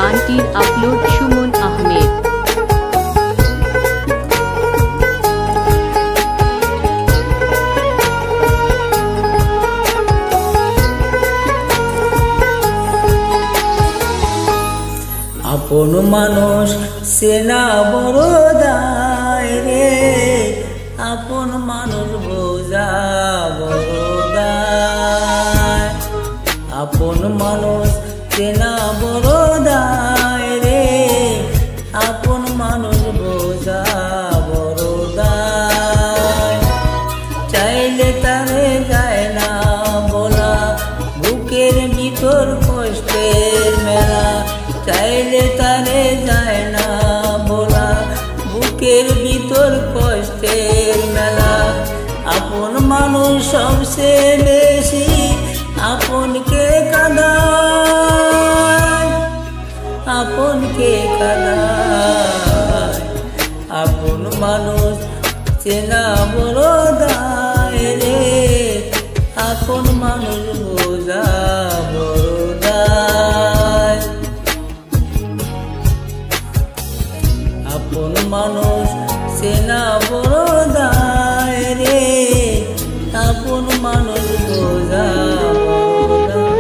গানটির আপলোড সুমন আহমেদ। আপন মানুষ সেনা বড় দায় রে, আপন মানুষ বোঝা বড় দায়। আপন মানুষ সেনা বড় দায় রে, আপন মানুষ বোঝা বড় দায়। চাইলে তারে যায় না বলা, বুকের ভিতর কষ্টের মেলা। চাইলে তারে যায় না বলা, বুকের ভিতর কষ্টের মেলা। আপন মানুষ সবচেয়ে বেশি আপনকে কাঁদায়, আপনকে কাঁদায়। আপন মানুষ চেনা বড় দায় রে, আপন মানুষ বোঝা বড় দায়। আপন মানুষ চেনা বড় দায় রে, আপন মানুষ বোঝা বড় দায়।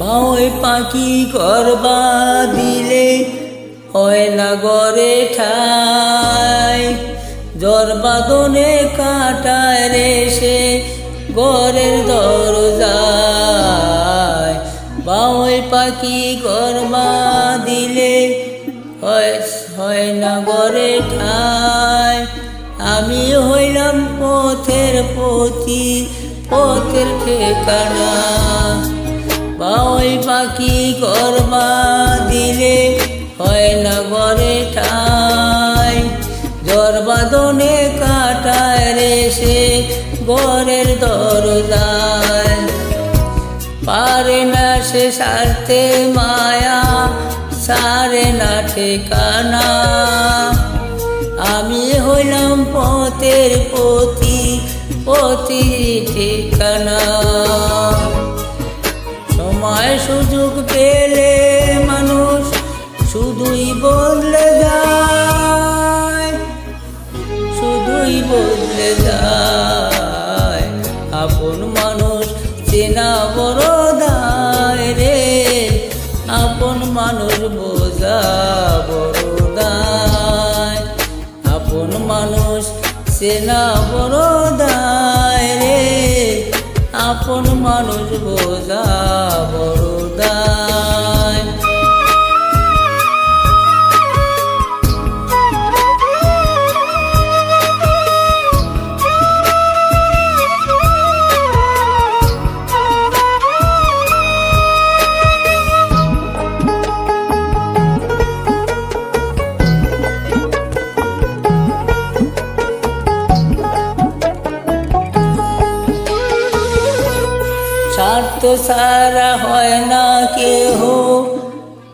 বাউই পাখি করবা দিলে হয় না গড়ে ঠাই, জ্বর বাদনে কাটায় রে সে ঘরের দরজায়। বাউই পাখি করবা দিলে হয় না গড়ে ঠাই, আমি হইলাম পথের পথি, পথের ঠিকানা। বাউই পাখি করবা দিলে হয় না ঘরে ঠাই, জ্বর বাদনে কাটায় রে সে ঘরের দরজায়। পারে না সে সারতে মায়া, সারে না ঠিকানা। আমি হইলাম পথের পথি, পথি ঠিকানা। সময় সুযোগ পেলে মানুষ শুধুই বদলে যায়, শুধুই বদলে যায়। আপন মানুষ চেনা বড় দায় রে, আপন মানুষ বোঝা বড় দায়। আপন মানুষ চেনা বড় দায় রে, আপন মানুষ বোঝা বড় দায়। স্বার্থ ছাড়া হয় না কেহ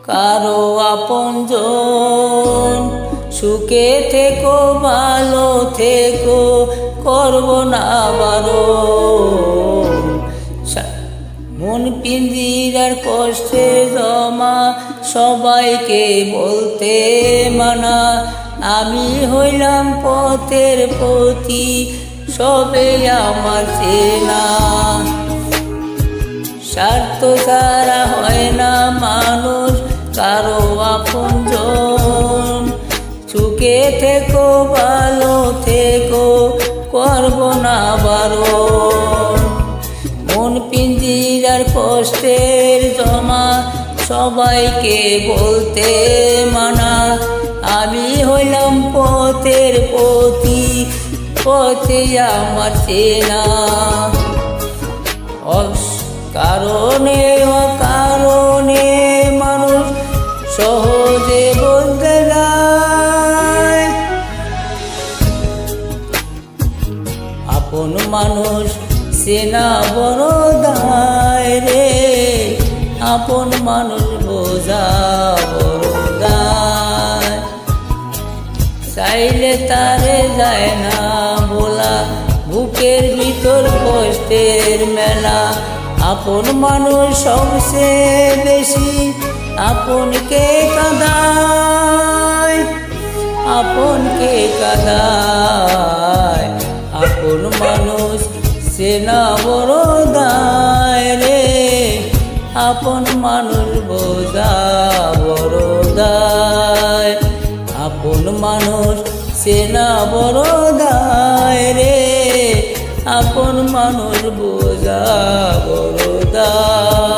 কারো আপনজন, সুখে থেকো ভালো থেকো করব না বারণ। মন পিঞ্জিরার কষ্টে জমা সবাইকে বলতে মানা, আমি হইলাম পথের পথি সবে আমার চেনা। স্বার্থ ছাড়া হয় না মানুষ কারো আপনজন, সুখে থেকো ভালো থেকো করব না বারণ। মন পিঞ্জিরার কষ্টের জমা সবাইকে বলতে মানা, আমি হইলাম পথের পথি, পথে আমার চেনা। কারণে অকারণে মানুষ সহজে বলতে যায়, আপন মানুষ চেনা বড় দায় রে, আপন মানুষ বোঝা বড় দায়। চাইলে তারে যায় না বলা, বুকের ভিতর কষ্টের মেলা। আপন মানুষ সবচেয়ে বেশি আপনকে কাঁদায়, আপনকে কাঁদায়। আপন মানুষ চেনা বড় দায় রে, আপন মানুষ বোঝা বড় দায়। আপন মানুষ চেনা বড় দায় রে, আপন মানুষ বোঝা বড় দায়।